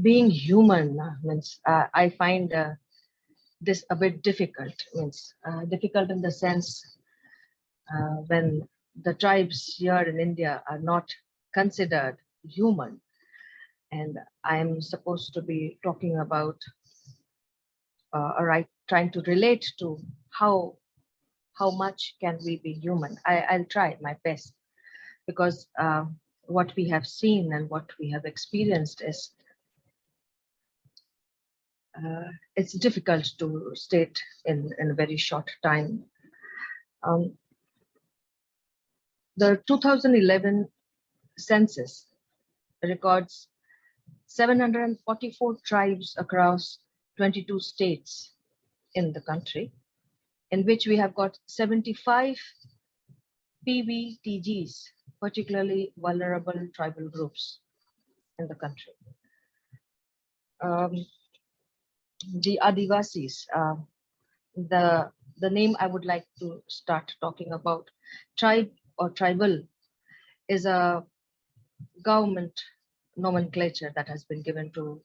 being human means I find this a bit difficult. Means difficult in the sense when the tribes here in India are not considered human, and I'm supposed to be talking about trying to relate to how how much can we be human. I'll try my best because what we have seen and what we have experienced is it's difficult to state in a very short time. Um, the 2011 census records 744 tribes across 22 states in the country, in which we have got 75 PVTGs, particularly vulnerable tribal groups in the country. Um, the Adivasis, the name I would like to start talking about, tribe or tribal, is a government nomenclature that has been given to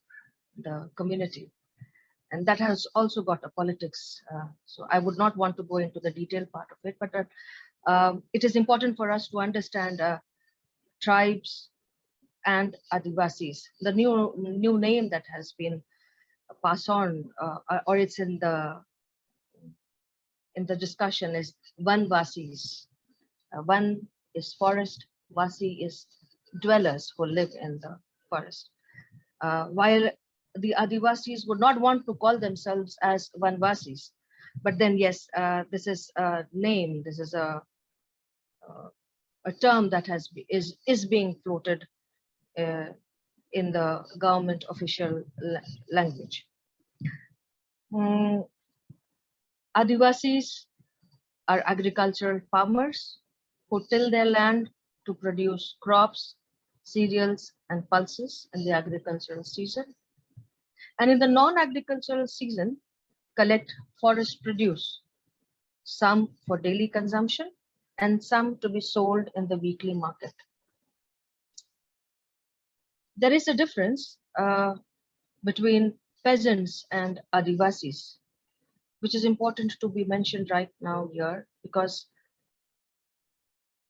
the community, and that has also got a politics. So I would not want to go into the detailed part of it, but it is important for us to understand tribes and Adivasis. The new name that has been passed on, or it's in the discussion, is Vanvasis. Van is forest, Vasi is dwellers who live in the forest. While the Adivasis would not want to call themselves as Vanvasis, but then yes, this is a name, this is a term that is being floated in the government official language. Adivasis are agricultural farmers who till their land to produce crops, cereals, and pulses in the agricultural season. And in the non-agricultural season, collect forest produce, some for daily consumption and some to be sold in the weekly market. There is a difference between peasants and Adivasis, which is important to be mentioned right now here, because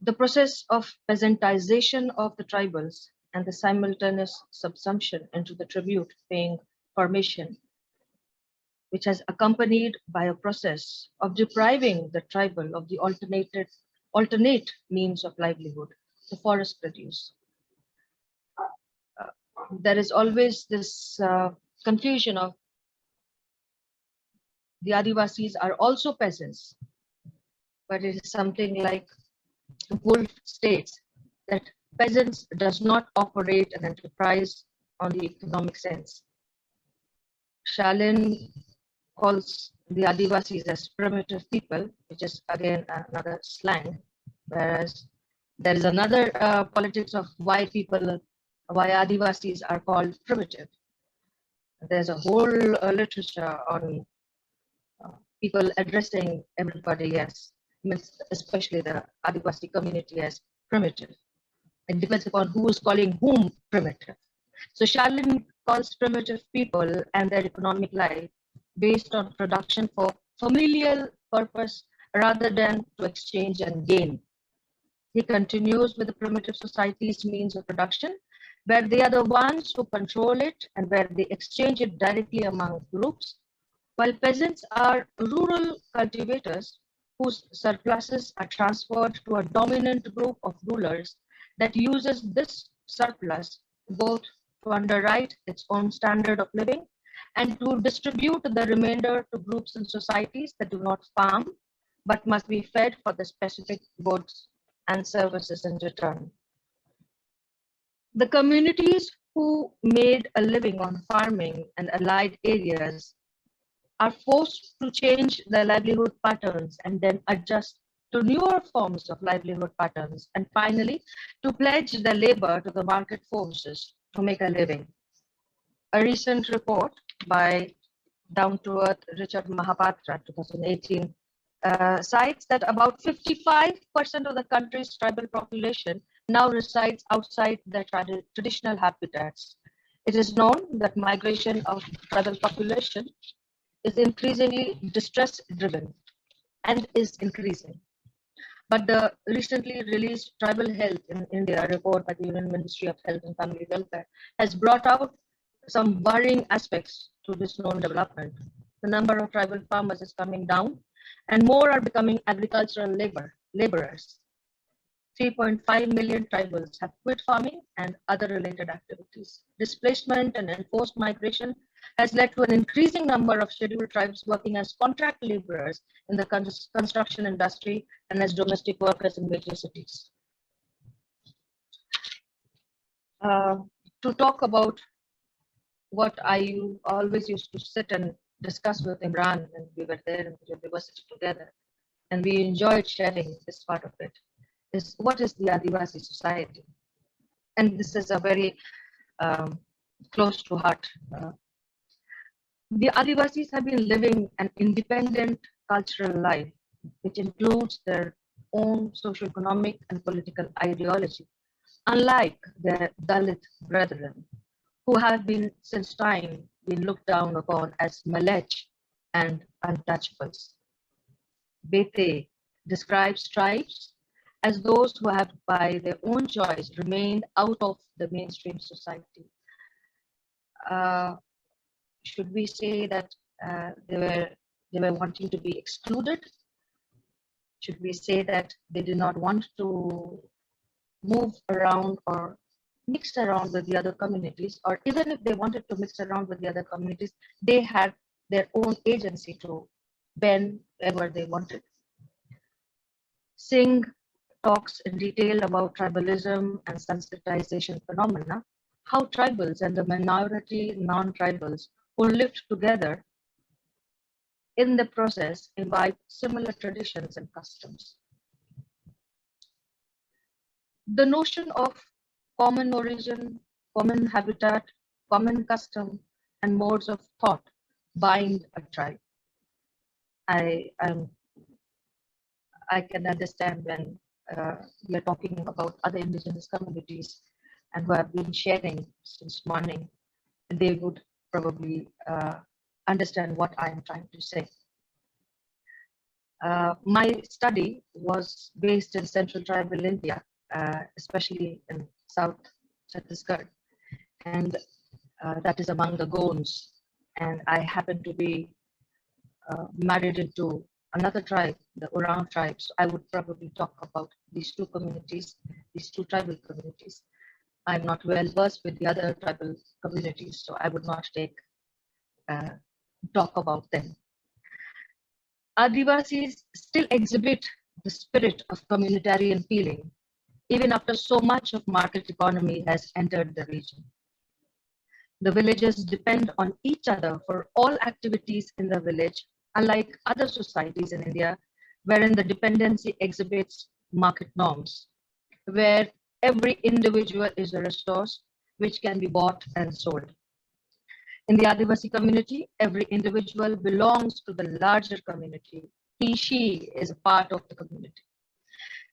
the process of peasantization of the tribals and the simultaneous subsumption into the tribute paying formation, which has accompanied by a process of depriving the tribal of the alternate means of livelihood, the forest produce. There is always this confusion of the Adivasis are also peasants, but it is something like Wolf states that peasants does not operate an enterprise on the economic sense. Shalin calls the Adivasis as primitive people, which is again another slang, whereas there is another politics of why Adivasis are called primitive. There's a whole literature on people addressing everybody as, especially the Adivasi community, as primitive. It depends upon who is calling whom primitive. So Shalin calls primitive people and their economic life based on production for familial purpose rather than to exchange and gain. He continues with the primitive society's means of production, where they are the ones who control it and where they exchange it directly among groups, while peasants are rural cultivators whose surpluses are transferred to a dominant group of rulers that uses this surplus both to underwrite its own standard of living and to distribute the remainder to groups and societies that do not farm but must be fed for the specific goods and services in return. The communities who made a living on farming and allied areas are forced to change their livelihood patterns and then adjust to newer forms of livelihood patterns, and finally to pledge their labor to the market forces to make a living. A recent report by Down to Earth Richard Mahapatra, 2018, cites that about 55% of the country's tribal population now resides outside their traditional habitats It is known that migration of tribal population is increasingly distress-driven and is increasing. But the recently released Tribal Health in India report by the Union Ministry of Health and Family Welfare has brought out some worrying aspects to this known development. The number of tribal farmers is coming down and more are becoming agricultural laborers. 3.5 million tribals have quit farming and other related activities. Displacement and enforced migration has led to an increasing number of scheduled tribes working as contract laborers in the construction industry and as domestic workers in major cities. To talk about what I always used to sit and discuss with Imran when we were there in the university together, and we enjoyed sharing this part of it, is what is the Adivasi society? And this is a very close to heart. The Adivasis have been living an independent cultural life, which includes their own socio-economic and political ideology, unlike their Dalit brethren, who have been since time been looked down upon as malech and untouchables. Bete describes tribes as those who have by their own choice remained out of the mainstream society. Should we say that they were wanting to be excluded? Should we say that they did not want to move around or mix around with the other communities, or even if they wanted to mix around with the other communities, they had their own agency to bend wherever they wanted? Singh talks in detail about tribalism and sensitization phenomena, how tribals and the minority non-tribals who lived together in the process imbibe similar traditions and customs. The notion of common origin, common habitat, common custom, and modes of thought bind a tribe. I can understand when we are talking about other indigenous communities and who have been sharing since morning, they would probably understand what I am trying to say. My study was based in central tribal India, especially in South Chhattisgarh, and that is among the Gonds. And I happen to be married into another tribe, the Orang tribe. So I would probably talk about these two communities, these two tribal communities. I'm not well versed with the other tribal communities, so I would not talk about them. Adivasis still exhibit the spirit of communitarian feeling, even after so much of market economy has entered the region. The villagers depend on each other for all activities in the village, unlike other societies in India, wherein the dependency exhibits market norms, where every individual is a resource which can be bought and sold. In the Adivasi community, every individual belongs to the larger community. He, she is a part of the community.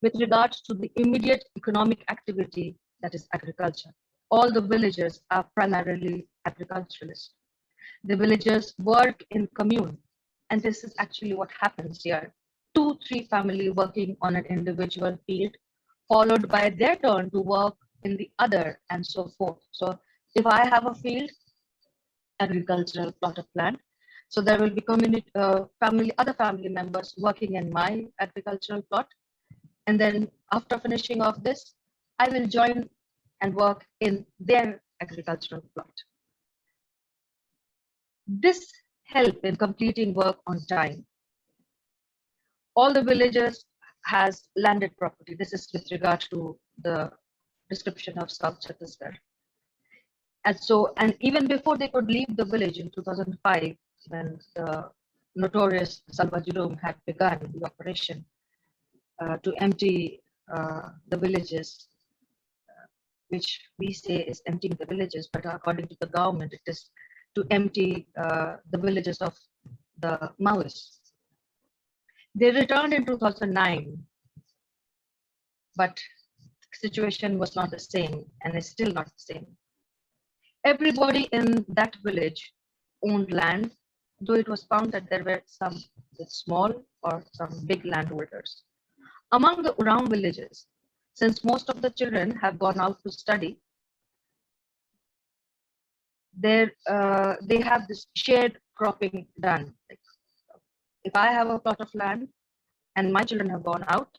With regards to the immediate economic activity, that is agriculture, all the villagers are primarily agriculturalists. The villagers work in commune, and this is actually what happens here. 2-3 family working on an individual field, followed by their turn to work in the other, and so forth. So if I have a field, agricultural plot of land, so there will be community, other family members working in my agricultural plot, and then after finishing off this, I will join and work in their agricultural plot. This helps in completing work on time. All the villagers has landed property. This is with regard to the description of South Chhattisgarh. And even before they could leave the village in 2005, when the notorious Salva had begun the operation to empty the villages, which we say is emptying the villages, but according to the government, it is to empty the villages of the Maoists. They returned in 2009, but the situation was not the same and is still not the same. Everybody in that village owned land, though it was found that there were some small or some big landholders. Among the around villages, since most of the children have gone out to study, they have this shared cropping done. Like, if I have a plot of land and my children have gone out,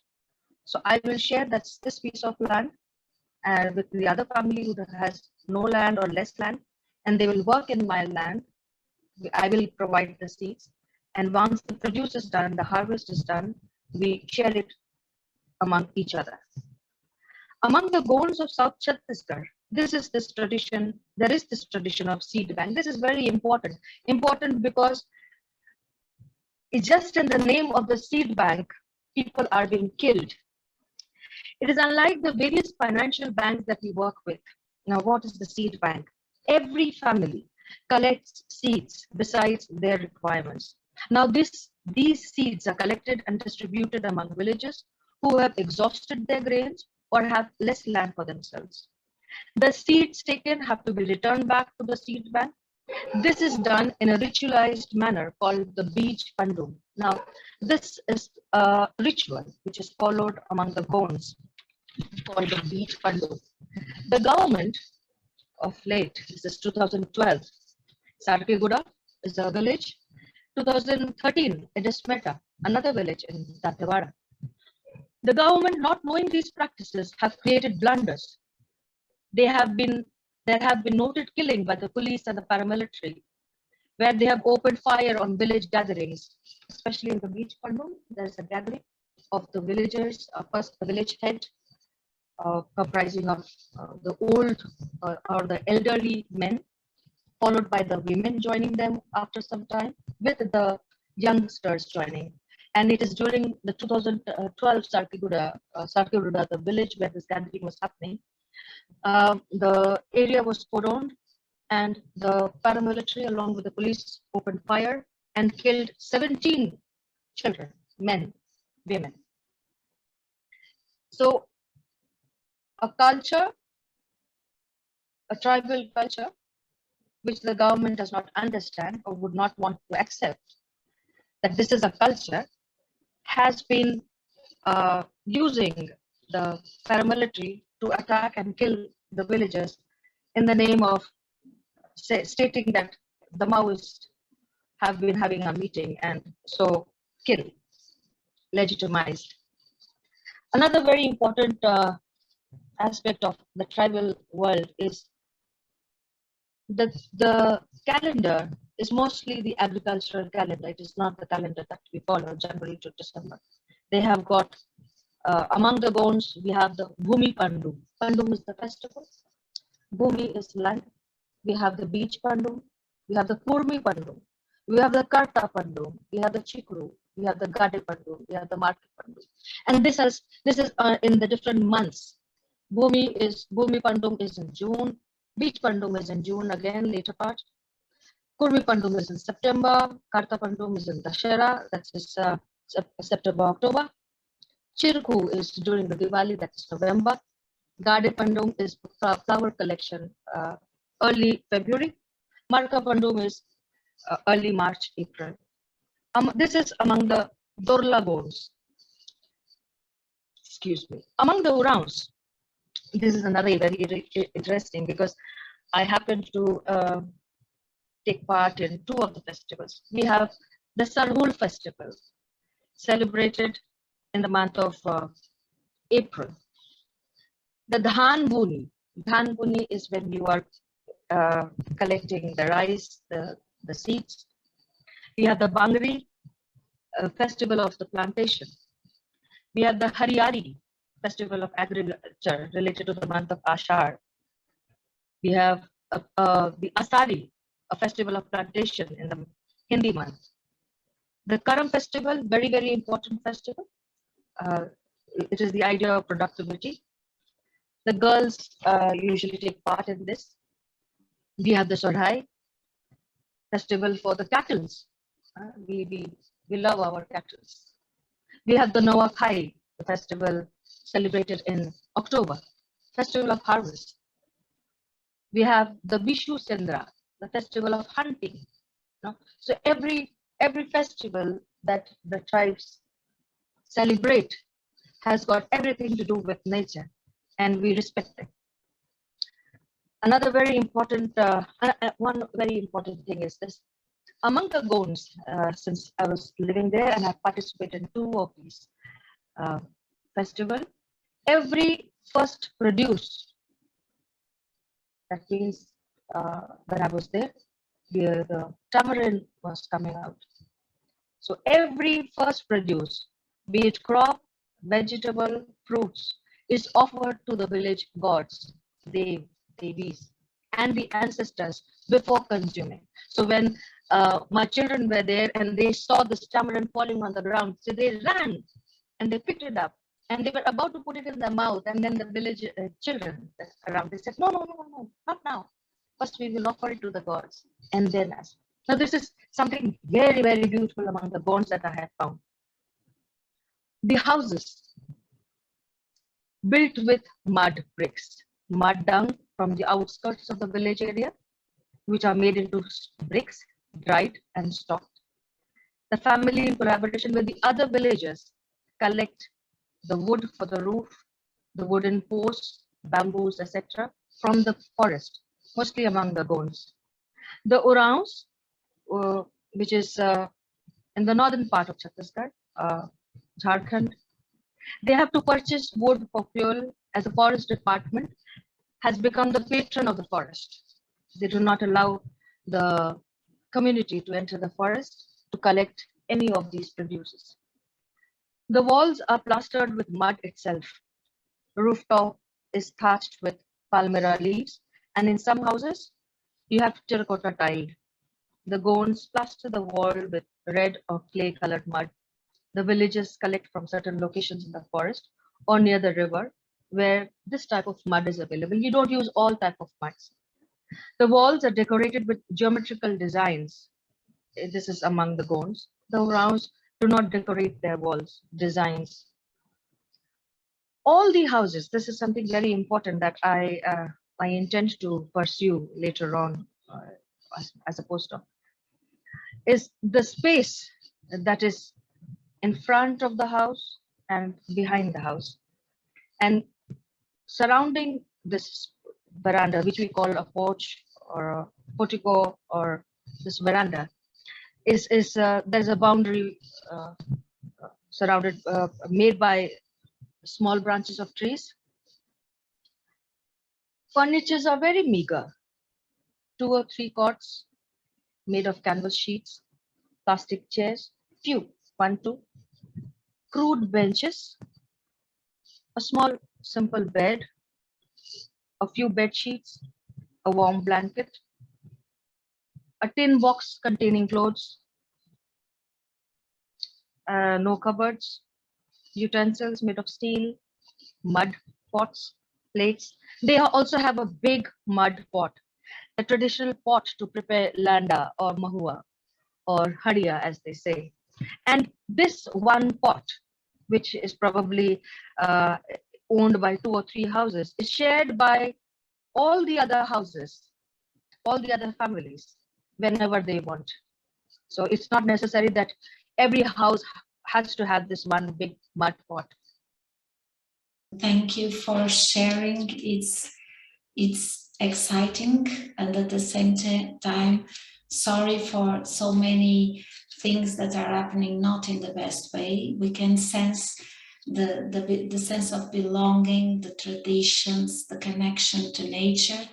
so I will share this piece of land with the other family who has no land or less land, and they will work in my land. I will provide the seeds, and once the produce is done, the harvest is done, we share it among each other. Among the Gonds of South Chhattisgarh, there is this tradition of seed bank. This is very important because it's just in the name of the seed bank, people are being killed. It is unlike the various financial banks that we work with. Now, what is the seed bank? Every family collects seeds besides their requirements. Now, these seeds are collected and distributed among villages who have exhausted their grains or have less land for themselves. The seeds taken have to be returned back to the seed bank. This is done in a ritualized manner called the Beej Pandum. Now, this is a ritual which is followed among the Gonds called the Beej Pandum. The government of late, this is 2012, Sarkiguda is a village. 2013, Edesmeta, another village in Dantewada. The government, not knowing these practices, have created blunders. There have been noted killing by the police and the paramilitary, where they have opened fire on village gatherings, especially in the Beej Pandum. There is a gathering of the villagers, first the village head, comprising of the old or the elderly men, followed by the women joining them after some time, with the youngsters joining. And it is during the 2012 Sarkiguda, the village where this gathering was happening. The area was cordoned, and the paramilitary, along with the police, opened fire and killed 17 children, men, women. So, a culture, a tribal culture, which the government does not understand or would not want to accept, that this is a culture, has been using the paramilitary to attack and kill the villagers in the name of stating that the Maoists have been having a meeting and so kill, legitimized. Another very important aspect of the tribal world is the calendar is mostly the agricultural calendar. It is not the calendar that we follow, January to December. They have got, among the Gonds, we have the Bhumi Pandum. Pandum is the festival. Bhumi is land. We have the Beej Pandum. We have the Kurmi Pandum. We have the Karta Pandum. We have the Chikru. We have the Gade Pandum. We have the Market Pandum. And this is in the different months. Bhumi Pandum is in June. Beej Pandum is in June again, later part. Kurmi Pandum is in September. Karta Pandum is in Dashera, that is September, October. Chirku is during the Diwali, that is November. Gade Pandum is flower collection, early February. Marka Pandum is early March, April. This is among the Dorla Gonds. Excuse me. Among the Urans, this is another very interesting because I happen to take part in two of the festivals. We have the Sarhul festival, celebrated in the month of April. The Dhan Buni is when you are collecting the rice, the seeds. We have the Bangri, festival of the plantation. We have the Hariyari, festival of agriculture related to the month of Ashar. We have the Asari, a festival of plantation in the Hindi month. The Karam festival, very important festival. It is the idea of productivity. The girls usually take part in this. We have the Sorhai, festival for the cattle. We love our cattle. We have the Noakhai, the festival celebrated in October, festival of harvest. We have the Vishu Sendra, the festival of hunting. So every festival that the tribes celebrate has got everything to do with nature, and we respect it. Another very important, one very important thing is this. Among the Gonds, since I was living there and I participated in 2 of these uh, festival, every first produce, that means when I was there, the tamarind was coming out. So every first produce, be it crop, vegetable, fruits, is offered to the village gods, devis, and the ancestors before consuming. So when my children were there and they saw this tamarind falling on the ground, so they ran and they picked it up and they were about to put it in their mouth. And then the village children around, they said, no, no, no, no, not now. First, we will offer it to the gods and then us. Now, this is something very, very beautiful among the bonds that I have found. The houses built with mud bricks, mud dung from the outskirts of the village area, which are made into bricks, dried and stocked. The family, in collaboration with the other villagers, collect the wood for the roof, the wooden posts, bamboos, etc., from the forest, mostly among the Gonds. The Oraons, which is in the northern part of Chhattisgarh, Jharkhand, they have to purchase wood for fuel, as the forest department has become the patron of the forest. They do not allow the community to enter the forest to collect any of these produces. The walls are plastered with mud itself. The rooftop is thatched with palmyra leaves, and in some houses, you have terracotta tiled. The Gonds plaster the wall with red or clay-colored mud. The villagers collect from certain locations in the forest or near the river where this type of mud is available. You don't use all type of muds. The walls are decorated with geometrical designs. This is among the Gonds. The Oraons do not decorate their walls, designs. All the houses, this is something very important that I intend to pursue later on as a postdoc, is the space that is in front of the house and behind the house. And surrounding this veranda, which we call a porch or a portico or this veranda, there's a boundary surrounded, made by small branches of trees. Furnitures are very meager. 2 or 3 cots made of canvas sheets, plastic chairs, few, 1, 2, crude benches, a small simple bed, a few bed sheets, a warm blanket, a tin box containing clothes, no cupboards, utensils made of steel, mud pots, plates. They also have a big mud pot, a traditional pot to prepare landa or mahua or hadia, as they say. And this one pot, which is probably owned by 2 or 3 houses, is shared by all the other houses, all the other families, whenever they want. So it's not necessary that every house has to have this one big mud pot. Thank you for sharing. It's exciting, and at the same time, sorry for so many things that are happening not in the best way. We can sense the sense of belonging, the traditions, the connection to nature,